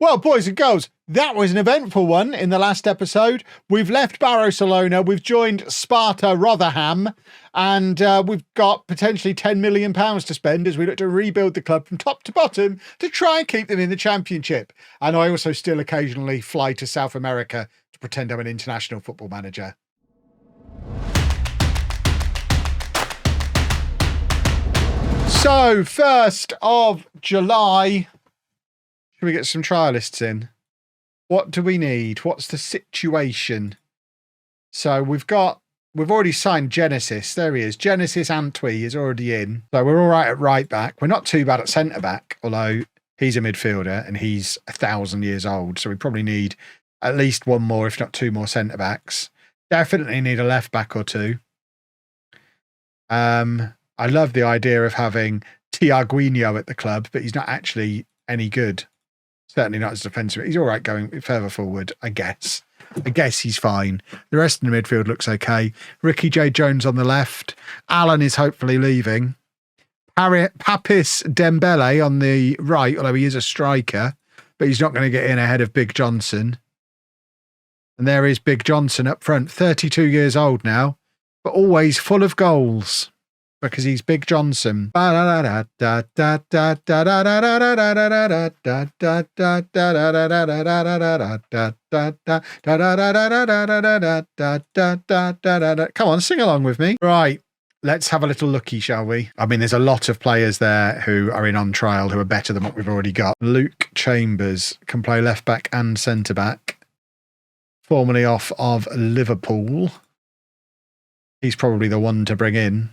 Well, boys and girls, that was an eventful one in the last episode. We've left Barcelona, we've joined Sparta Rotherham, and we've got potentially £10 million to spend as we look to rebuild the club from top to bottom to try and keep them in the Championship. And I also still occasionally fly to South America to pretend I'm an international football manager. So, 1st of July... Can we get some trialists in? What do we need? What's the situation? So we've already signed Genesis. There he is. Genesis Antwi is already in. So we're all right at right back. We're not too bad at centre back, although he's a midfielder and he's 1,000 years old. So we probably need at least one more, if not two more centre backs. Definitely need a left back or two. I love the idea of having Tiaguinho at the club, but he's not actually any good. Certainly not as defensive. He's all right going further forward, I guess. I guess he's fine. The rest of the midfield looks okay. Ricky J. Jones on the left. Alan is hopefully leaving. Papis Dembele on the right, although he is a striker, but he's not going to get in ahead of Big Johnson. And there is Big Johnson up front, 32 years old now, but always full of goals. Because he's Big Johnson. Come on, sing along with me. Right, let's have a little looky, shall we? I mean, there's a lot of players there who are in on trial who are better than what we've already got. Luke Chambers can play left back and centre back. Formerly off of Liverpool. He's probably the one to bring in.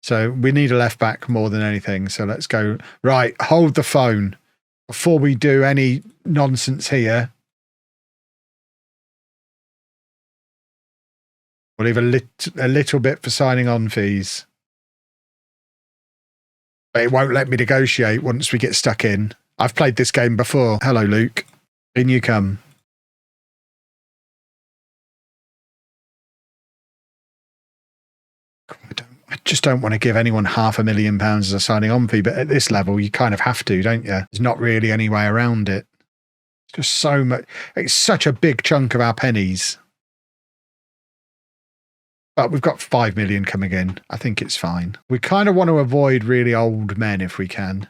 So we need a left back more than anything. So let's go. Right, hold the phone before we do any nonsense here. We'll leave a little bit for signing on fees. But it won't let me negotiate once we get stuck in. I've played this game before. Hello, Luke. In you come. I just don't want to give anyone £500,000 as a signing on fee, but at this level, you kind of have to, don't you? There's not really any way around it. It's just so much. It's such a big chunk of our pennies. But we've got 5 million coming in. I think it's fine. We kind of want to avoid really old men if we can.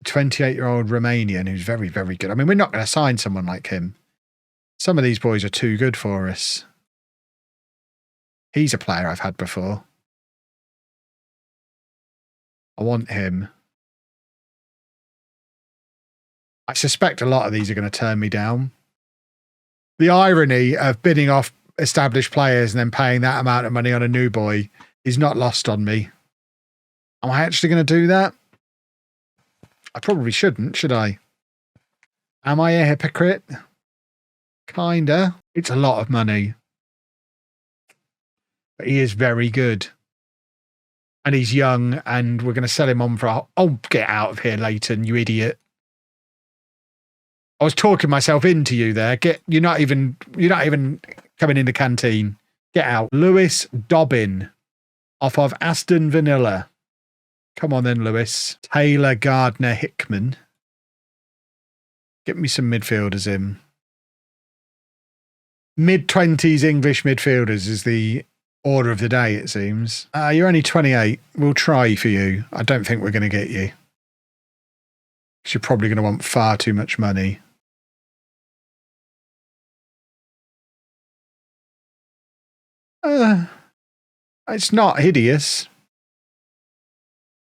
28-year-old Romanian who's very, very good. I mean, we're not going to sign someone like him. Some of these boys are too good for us. He's a player I've had before. I want him. I suspect a lot of these are going to turn me down. The irony of bidding off established players and then paying that amount of money on a new boy is not lost on me. Am I actually going to do that? I probably shouldn't, should I? Am I a hypocrite? Kinda. It's a lot of money. But he is very good. And he's young, and we're going to sell him on for... Oh, get out of here, Leighton, you idiot. I was talking myself into you there. You're not even coming in the canteen. Get out. Lewis Dobbin, off of Aston Vanilla. Come on then, Lewis. Taylor Gardner Hickman. Get me some midfielders in. Mid-20s English midfielders is the order of the day, it seems. You're only 28. We'll try for you. I don't think we're going to get you. Because you're probably going to want far too much money. It's not hideous.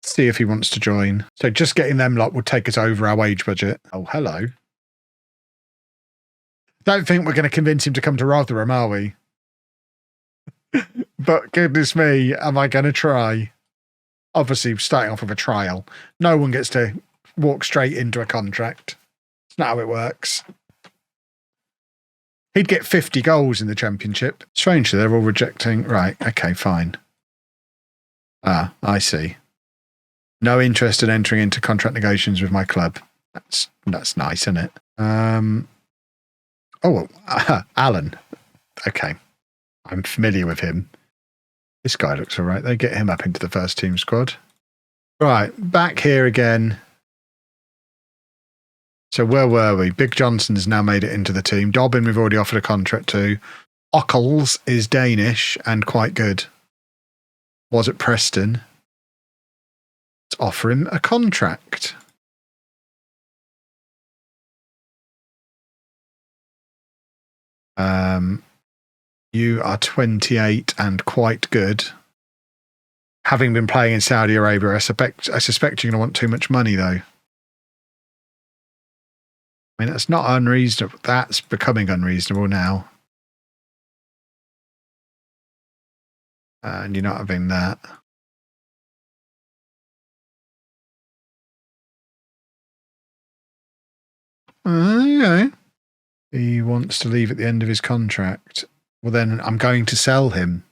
Let's see if he wants to join. So just getting them lot will take us over our wage budget. Oh, hello. Don't think we're going to convince him to come to Rotherham, are we? But goodness me, am I going to try? Obviously, starting off with a trial. No one gets to walk straight into a contract. It's not how it works. He'd get 50 goals in the Championship. Strangely, they're all rejecting. Right, okay, fine. Ah, I see. No interest in entering into contract negotiations with my club. That's nice, isn't it? Alan. Okay. I'm familiar with him. This guy looks all right. They get him up into the first team squad. Right, back here again. So where were we? Big Johnson's now made it into the team. Dobbin, we've already offered a contract to. Ockles is Danish and quite good. Was at Preston. Let's offer him a contract. You are 28 and quite good. Having been playing in Saudi Arabia, I suspect you're going to want too much money, though. I mean, that's not unreasonable. That's becoming unreasonable now. And you're not having that. Okay. He wants to leave at the end of his contract. Well, then I'm going to sell him.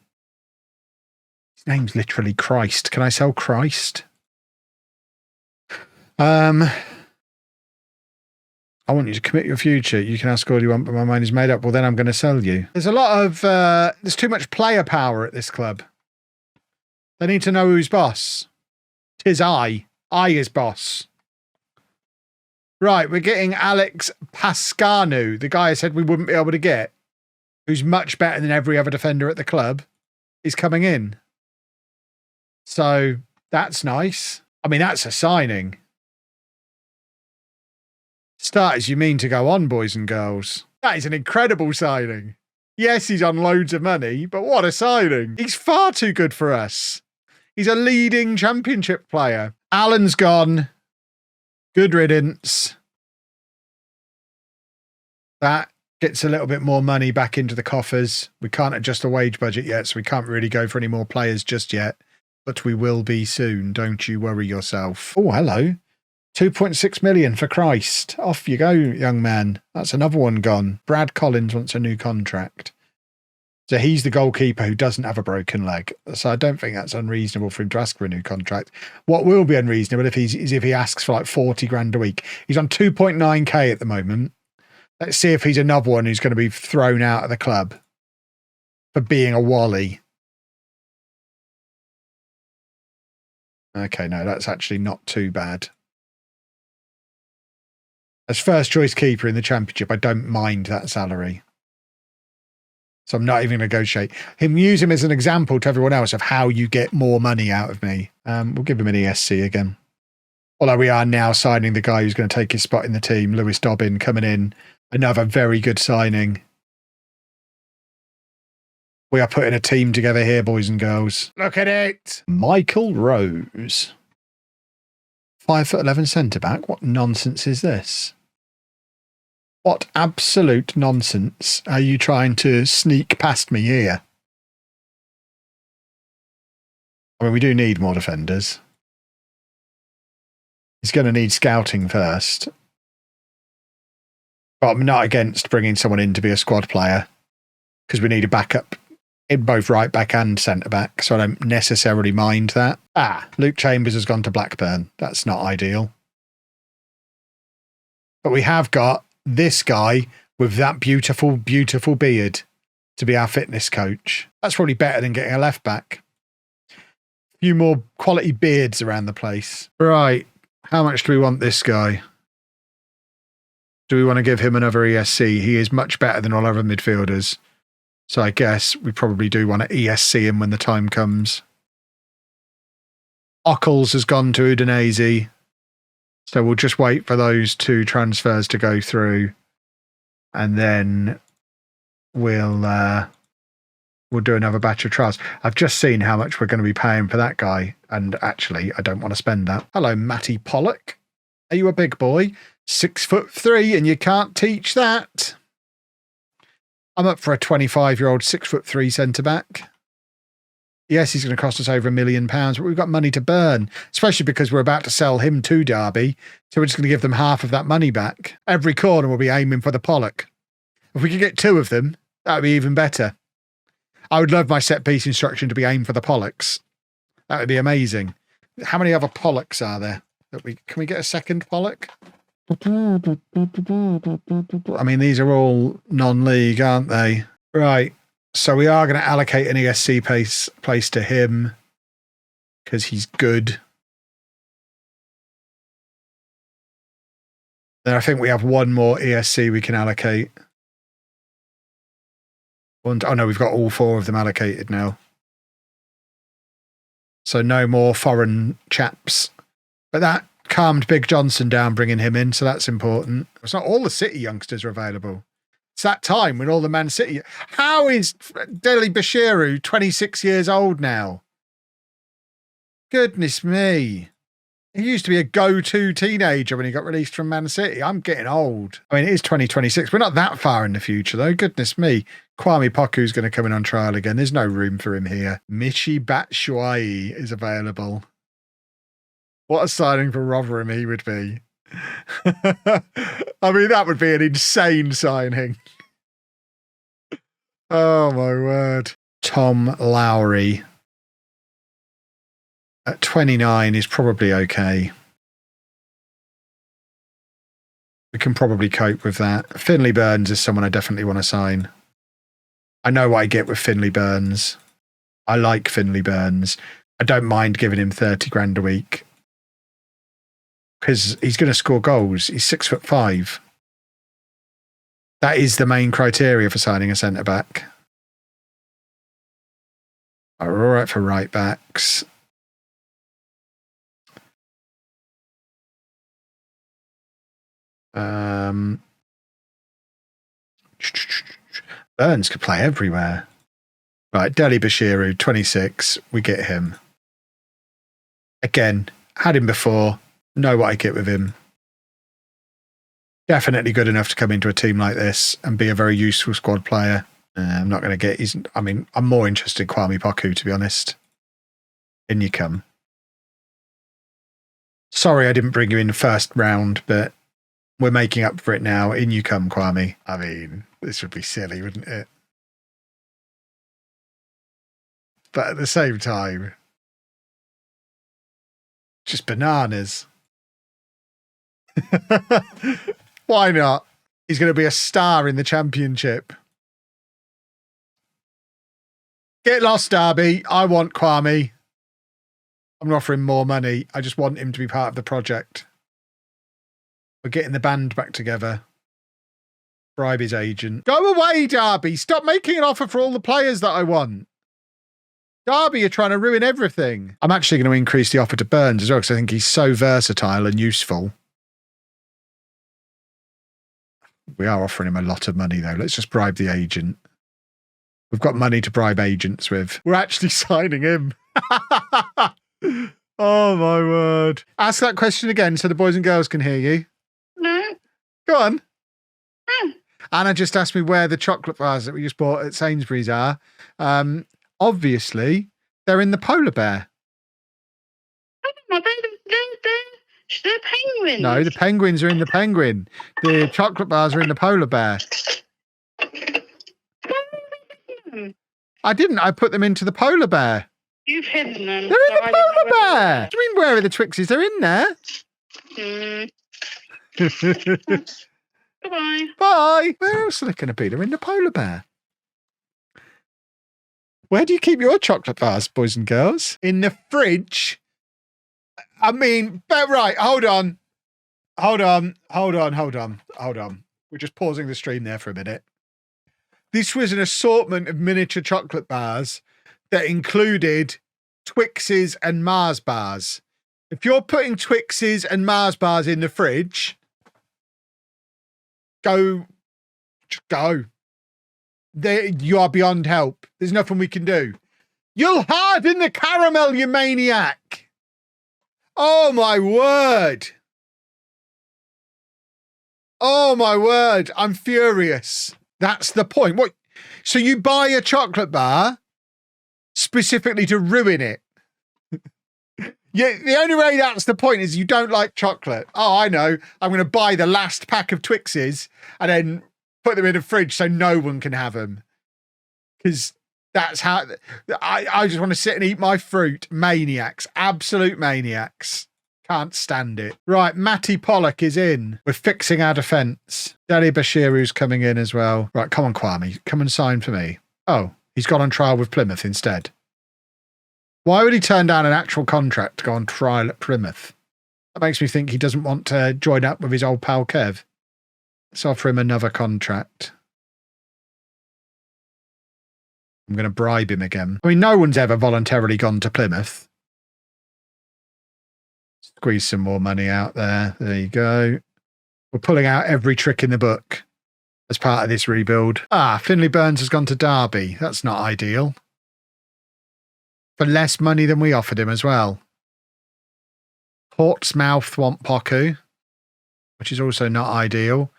His name's literally Christ. Can I sell Christ? I want you to commit your future. You can ask all you want, but my mind is made up. Well, then I'm going to sell you. There's a lot of... there's too much player power at this club. They need to know who's boss. 'Tis I. I is boss. Right, we're getting Alex Pascanu, the guy I said we wouldn't be able to get, who's much better than every other defender at the club, is coming in. So that's nice. I mean, that's a signing. Starters, you mean to go on, boys and girls. That is an incredible signing. Yes, he's on loads of money, but what a signing. He's far too good for us. He's a leading championship player. Alan's gone. Good riddance. That gets a little bit more money back into the coffers. We can't adjust the wage budget yet, so we can't really go for any more players just yet. But we will be soon. Don't you worry yourself. Oh, hello. 2.6 million for Christ. Off you go, young man. That's another one gone. Brad Collins wants a new contract. So he's the goalkeeper who doesn't have a broken leg. So I don't think that's unreasonable for him to ask for a new contract. What will be unreasonable is if he asks for like 40 grand a week. He's on 2.9k at the moment. Let's see if he's another one who's going to be thrown out of the club for being a wally. Okay, no, that's actually not too bad. As first choice keeper in the championship, I don't mind that salary. So I'm not even going to negotiate. Use him as an example to everyone else of how you get more money out of me. We'll give him an ESC again. Although we are now signing the guy who's going to take his spot in the team, Lewis Dobbin, coming in. Another very good signing. We are putting a team together here, boys and girls. Look at it. Michael Rose. 5'11" centre-back. What nonsense is this? What absolute nonsense are you trying to sneak past me here? I mean, we do need more defenders. He's going to need scouting first. But I'm not against bringing someone in to be a squad player because we need a backup in both right back and centre back. So I don't necessarily mind that. Luke Chambers has gone to Blackburn. That's not ideal. But we have got this guy with that beautiful, beautiful beard to be our fitness coach. That's probably better than getting a left back. A few more quality beards around the place. Right. How much do we want this guy? Do we want to give him another ESC? He is much better than all other midfielders. So I guess we probably do want to ESC him when the time comes. Ockles has gone to Udinese. So we'll just wait for those two transfers to go through. And then we'll do another batch of trials. I've just seen how much we're going to be paying for that guy. And actually, I don't want to spend that. Hello, Matty Pollock. Are you a big boy? 6'3" and you can't teach that. I'm up for a 25-year-old 6'3" centre-back. Yes, he's going to cost us over £1 million, but we've got money to burn, especially because we're about to sell him to Derby. So we're just going to give them half of that money back. Every corner will be aiming for the Pollock. If we could get two of them, that would be even better. I would love my set-piece instruction to be aimed for the Pollocks. That would be amazing. How many other Pollocks are there? Can we get a second Pollock? I mean, these are all non-league, aren't they? Right. So we are going to allocate an ESC place to him because he's good. Then I think we have one more ESC we can allocate. Oh no, we've got all 4 of them allocated now. So no more foreign chaps. But that calmed Big Johnson down, bringing him in, so that's important. It's not all the City youngsters are available. It's that time when all the Man City... How is Deli Bashiru 26 years old now? Goodness me. He used to be a go-to teenager when he got released from Man City. I'm getting old. I mean, it is 2026. We're not that far in the future, though. Goodness me. Kwame Poku's going to come in on trial again. There's no room for him here. Michi Batshuayi is available. What a signing for Rotherham he would be. I mean, that would be an insane signing. Oh, my word. Tom Lowry. At 29 is probably okay. We can probably cope with that. Finley Burns is someone I definitely want to sign. I know what I get with Finley Burns. I like Finley Burns. I don't mind giving him 30 grand a week. Because he's going to score goals. He's 6'5". That is the main criteria for signing a centre-back. We're all right for right-backs. Burns could play everywhere. Right, Deli Bashiru, 26. We get him. Again, had him before. Know what I get with him. Definitely good enough to come into a team like this and be a very useful squad player. I'm not going to get... I'm more interested in Kwame Poku, to be honest. In you come. Sorry I didn't bring you in the first round, but we're making up for it now. In you come, Kwame. I mean, this would be silly, wouldn't it? But at the same time, just bananas. Why not? He's going to be a star in the Championship. Get lost, Derby. I want Kwame. I'm not offering more money. I just want him to be part of the project. We're getting the band back together. Bribe his agent. Go away, Derby. Stop making an offer for all the players that I want. Derby, you're trying to ruin everything. I'm actually going to increase the offer to Burns as well because I think he's so versatile and useful. We are offering him a lot of money, though. Let's just bribe the agent. We've got money to bribe agents with. We're actually signing him. Oh, my word. Ask that question again so the boys and girls can hear you. No. Go on. No. Anna just asked me where the chocolate bars that we just bought at Sainsbury's are. Obviously, they're in the polar bear. Oh, they're penguins. No, the penguins are in the penguin. The chocolate bars are in the polar bear. I didn't. I put them into the polar bear. You've hidden them. They're in the polar bear. What do you mean, where are the Twixies? They're in there. Goodbye. Bye. Where else are they going to be? They're in the polar bear. Where do you keep your chocolate bars, boys and girls? In the fridge? I mean, but right, hold on. We're just pausing the stream there for a minute. This was an assortment of miniature chocolate bars that included Twixes and Mars bars. If you're putting Twixes and Mars bars in the fridge, go. You are beyond help. There's nothing we can do. You'll harden the caramel, you maniac. Oh, my word. Oh, my word. I'm furious. That's the point. What? So you buy a chocolate bar specifically to ruin it? Yeah, the only way that's the point is you don't like chocolate. Oh, I know. I'm going to buy the last pack of Twixes and then put them in the fridge so no one can have them. Because that's how... I just want to sit and eat my fruit. Maniacs. Absolute maniacs. Can't stand it. Right, Matty Pollock is in. We're fixing our defence. Deli Bashiru's coming in as well. Right, come on, Kwame. Come and sign for me. Oh, he's gone on trial with Plymouth instead. Why would he turn down an actual contract to go on trial at Plymouth? That makes me think he doesn't want to join up with his old pal Kev. Let's offer him another contract. I'm going to bribe him again. I mean, no one's ever voluntarily gone to Plymouth. Squeeze some more money out there. There you go. We're pulling out every trick in the book as part of this rebuild. Ah, Finley Burns has gone to Derby. That's not ideal. For less money than we offered him as well. Portsmouth want Poku, which is also not ideal.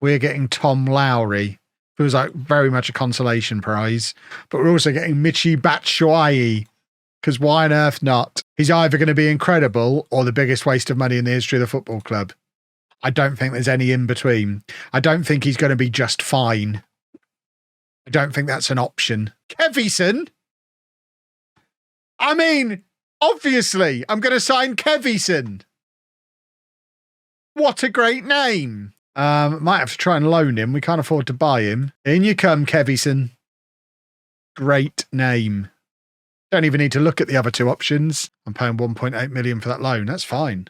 We're getting Tom Lowry. Feels like very much a consolation prize. But we're also getting Michi Batshuayi. Because why on earth not? He's either going to be incredible or the biggest waste of money in the history of the football club. I don't think there's any in between. I don't think he's going to be just fine. I don't think that's an option. Kevison? I mean, obviously, I'm going to sign Kevison. What a great name. Might have to try and loan him. We can't afford to buy him. In you come, Kevison. Great name. Don't even need to look at the other two options. I'm paying 1.8 million for that loan. That's fine.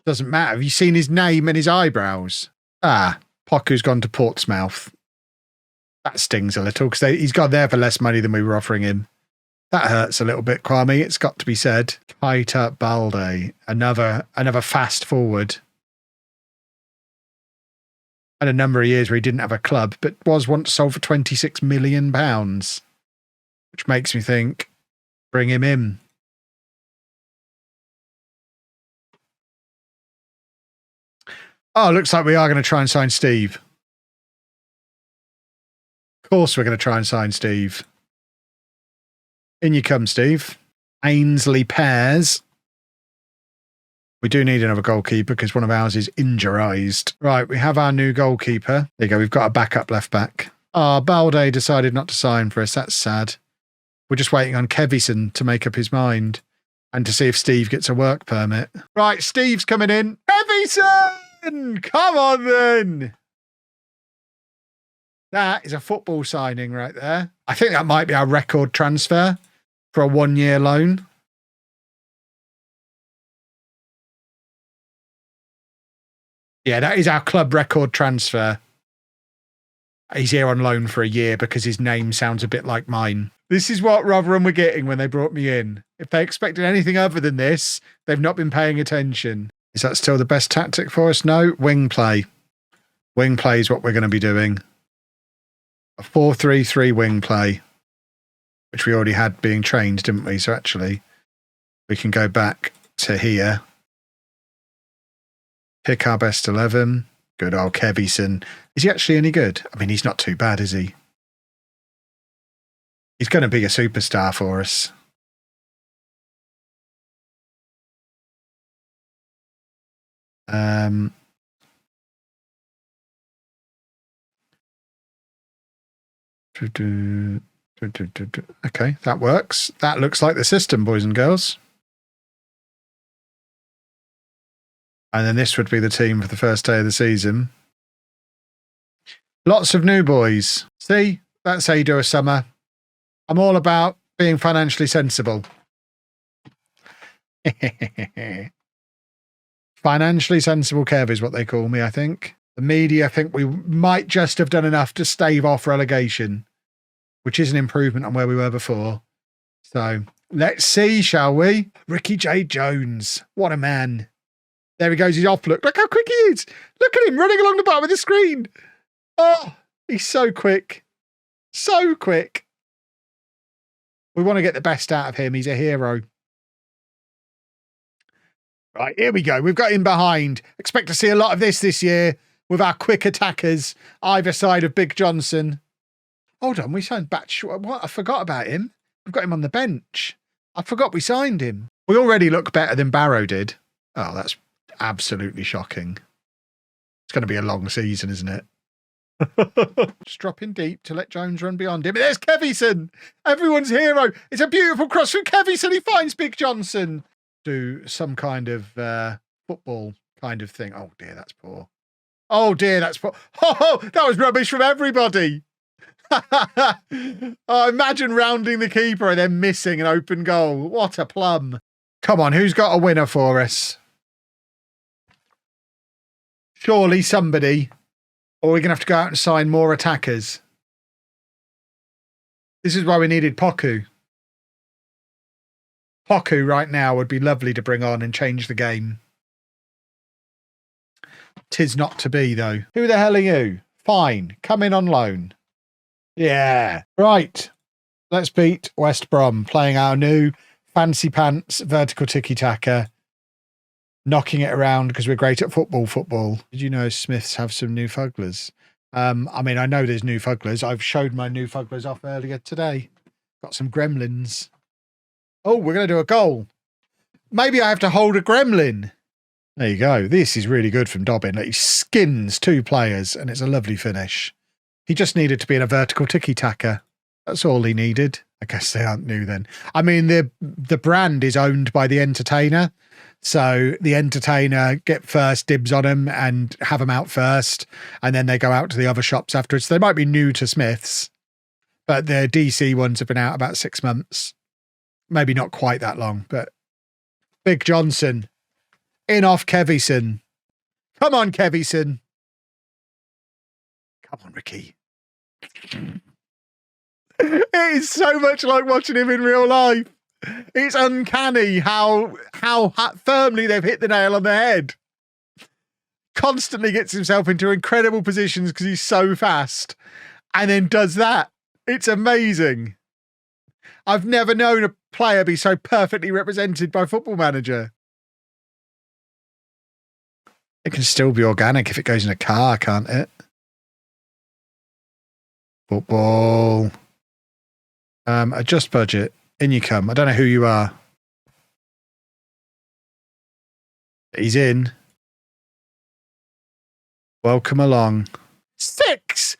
Doesn't matter. Have you seen his name and his eyebrows? Ah, Poku's gone to Portsmouth. That stings a little because he's gone there for less money than we were offering him. That hurts a little bit, Kwame. It's got to be said. Kaita Balde, another fast forward. Had a number of years where he didn't have a club, but was once sold for £26 million. Which makes me think, bring him in. Oh, looks like we are going to try and sign Steve. Of course we're going to try and sign Steve. In you come, Steve. Ainsley Pears. We do need another goalkeeper because one of ours is injurized. Right, we have our new goalkeeper. There you go, we've got a backup left back. Ah, Balde decided not to sign for us. That's sad. We're just waiting on Kevison to make up his mind and to see if Steve gets a work permit. Right, Steve's coming in. Kevison! Come on then! That is a football signing right there. I think that might be our record transfer for a 1-year loan. Yeah, that is our club record transfer. He's here on loan for a year because his name sounds a bit like mine. This is what Rotherham were getting when they brought me in. If they expected anything other than this, they've not been paying attention. Is that still the best tactic for us? No, wing play. Wing play is what we're going to be doing. A 4-3-3 wing play, which we already had being trained, didn't we? So actually, we can go back to here. Pick our best 11. Good old Kevison. Is he actually any good? I mean, he's not too bad, is he? He's going to be a superstar for us. Okay, that works. That looks like the system, boys and girls. And then this would be the team for the first day of the season. Lots of new boys. See, that's how you do a summer. I'm all about being financially sensible. Financially sensible Kev is what they call me, I think. The media think we might just have done enough to stave off relegation, which is an improvement on where we were before. So let's see, shall we? Ricky J. Jones. What a man. There he goes. He's off. Look how quick he is. Look at him running along the bottom of the screen. Oh, he's so quick. So quick. We want to get the best out of him. He's a hero. Right, here we go. We've got him behind. Expect to see a lot of this year with our quick attackers either side of Big Johnson. Hold on, we signed Batch. What? I forgot about him. We've got him on the bench. I forgot we signed him. We already look better than Barrow did. Oh, that's absolutely shocking. It's going to be a long season, isn't it? Just dropping deep to let Jones run beyond him. There's Kevison, everyone's hero. It's a beautiful cross from Kevison. He finds Big Johnson. Do some kind of football kind of thing. Oh dear, that's poor. Oh dear, that's poor. Oh, that was rubbish from everybody. Oh, imagine rounding the keeper and then missing an open goal. What a plum. Come on, who's got a winner for us? Surely somebody. Or we're going to have to go out and sign more attackers. This is why we needed Poku. Poku right now would be lovely to bring on and change the game. 'Tis not to be, though. Who the hell are you? Fine. Come in on loan. Yeah. Right. Let's beat West Brom, playing our new fancy pants vertical tiki-taka, knocking it around because we're great at football. Did you know Smiths have some new fugglers? I mean, I know there's new fugglers. I've showed my new fugglers off earlier today. Got some gremlins. Oh, we're going to do a goal. Maybe I have to hold a gremlin. There you go. This is really good from Dobbin. He skins 2 players and it's a lovely finish. He just needed to be in a vertical tiki-taka. That's all he needed. I guess they aren't new then. I mean, the brand is owned by the Entertainer. So the Entertainer get first dibs on them and have them out first. And then they go out to the other shops afterwards. They might be new to Smiths, but the DC ones have been out about 6 months. Maybe not quite that long, but Big Johnson. In off Kevison. Come on, Kevison. Come on, Ricky. It is so much like watching him in real life. It's uncanny how firmly they've hit the nail on the head. Constantly gets himself into incredible positions because he's so fast and then does that. It's amazing. I've never known a player be so perfectly represented by Football Manager. It can still be organic if it goes in a car, can't it? Football. Adjust budget. In you come. I don't know who you are. He's in. Welcome along. 6'6".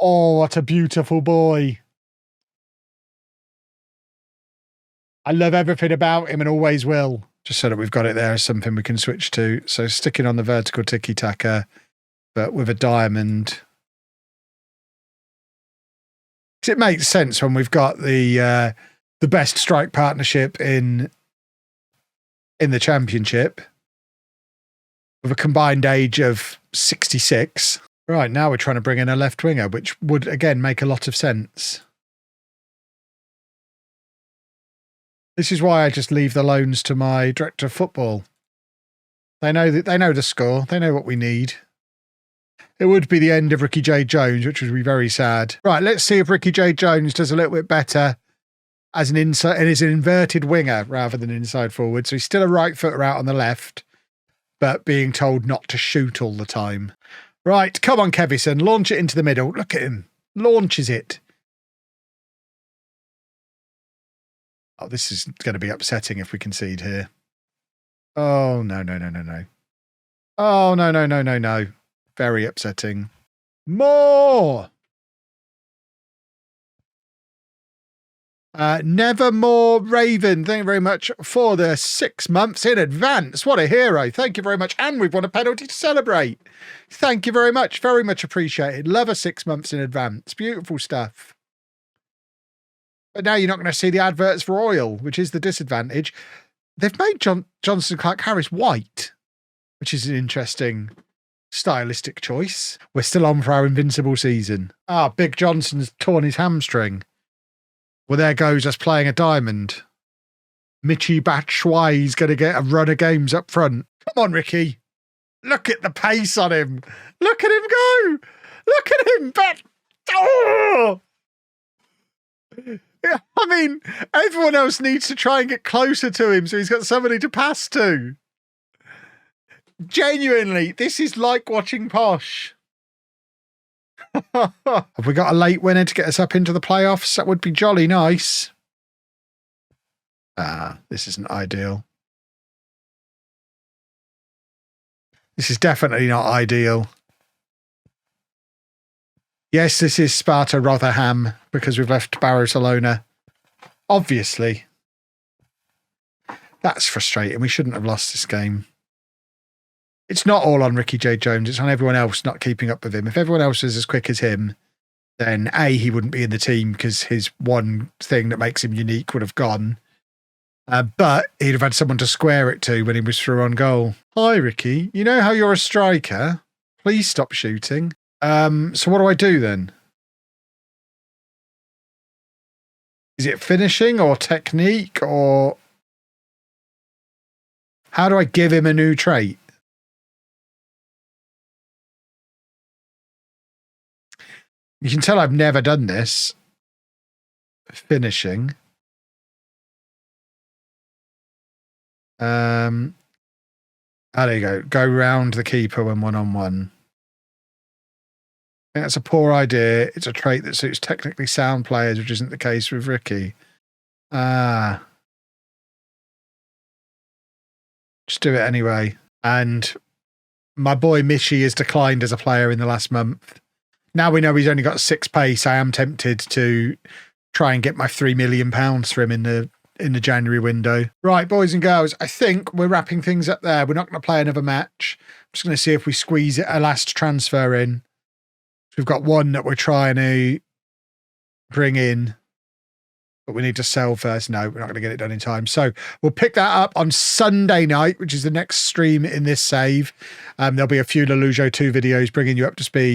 Oh, what a beautiful boy. I love everything about him and always will. Just so that we've got it there as something we can switch to. So sticking on the vertical tiki-taka, but with a diamond. It makes sense when we've got the best strike partnership in the championship with a combined age of 66. Right, now we're trying to bring in a left winger, which would again make a lot of sense. This is why I just leave the loans to my director of football. They know the score. They know what we need. It would be the end of Ricky J. Jones, which would be very sad. Right, let's see if Ricky J. Jones does a little bit better as an inside and is an inverted winger rather than inside forward. So he's still a right footer out on the left, but being told not to shoot all the time. Right, come on, Kevison, launch it into the middle. Look at him. Launches it. Oh, this is going to be upsetting if we concede here. Oh, no. Oh, no. Very upsetting. More! Nevermore Raven, thank you very much for the 6 months in advance. What a hero. Thank you very much. And we've won a penalty to celebrate. Thank you very much. Very much appreciated. Love a 6 months in advance. Beautiful stuff. But now you're not going to see the adverts for oil, which is the disadvantage. They've made Johnson Clark Harris white, which is an interesting stylistic choice. We're still on for our invincible season. Big Johnson's torn his hamstring. Well, there goes us playing a diamond. Michi Batshuayi's going to get a run of games up front. Come on, Ricky. Look at the pace on him. Look at him go. Look at him. Oh! I mean, everyone else needs to try and get closer to him so he's got somebody to pass to. Genuinely, this is like watching Posh. Have we got a late winner to get us up into the playoffs? That would be jolly nice. This isn't ideal. This is definitely not ideal. Yes, this is Sparta Rotherham because we've left Barcelona. Obviously. That's frustrating. We shouldn't have lost this game. It's not all on Ricky J. Jones. It's on everyone else not keeping up with him. If everyone else was as quick as him, then A, he wouldn't be in the team because his one thing that makes him unique would have gone. But he'd have had someone to square it to when he was through on goal. Hi, Ricky. You know how you're a striker? Please stop shooting. So what do I do then? Is it finishing or technique or... How do I give him a new trait? You can tell I've never done this. Finishing. There you go. Go round the keeper when one-on-one. I think that's a poor idea. It's a trait that suits technically sound players, which isn't the case with Ricky. Just do it anyway. And my boy Mishi has declined as a player in the last month. Now we know he's only got 6 pace. I am tempted to try and get my £3 million for him in the January window. Right, boys and girls, I think we're wrapping things up there. We're not going to play another match. I'm just going to see if we squeeze a last transfer in. We've got one that we're trying to bring in, but we need to sell first. No, we're not going to get it done in time. So we'll pick that up on Sunday night, which is the next stream in this save. There'll be a few LOLLUJO 2 videos bringing you up to speed